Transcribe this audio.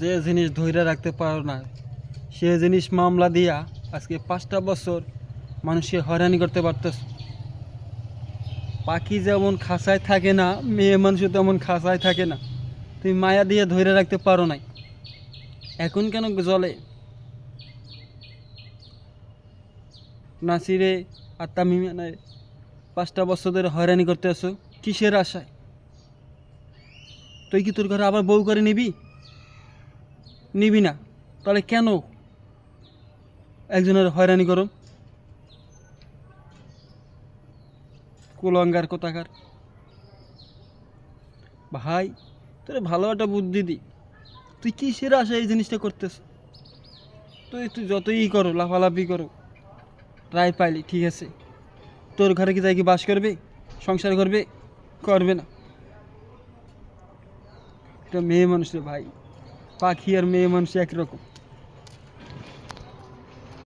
যে জিনিস ধইরা রাখতে পারো না সে জিনিস মামলা দিয়া আজকে 5টা বছর মানুষকে হয়রানি করতে পারতেছ। পাখি যেমন খাঁচায় থাকে না, মেয়ে মানুষও তেমন খাঁচায় থাকে না। তুমি মায়া দিয়ে ধরে রাখতে পারো নাই, এখন কেন জলে? নাসিরে আর তামিমানে 5টা বছর ধরে হয়রানি করতে আসো, কিসের আশায়? তুই কি তোর ঘরে আবার বউ করে নিবি? নিবি না, তাহলে কেন একজনের হয়রানি করো? কুলঙ্গার কোথাকার। ভাই তোর ভালো একটা বুদ্ধি দি, তুই কিসের আশা এই জিনিসটা করতেছ? তুই তুই যতই করো, লাফালাফি করো, রায় পাইলি ঠিক আছে, তোর ঘরে কি যাই কি বাস করবে, সংসার করবে? করবে না। এটা মেয়ে মানুষের ভাই, পাখি আর মেয়ে মানুষ একরকম।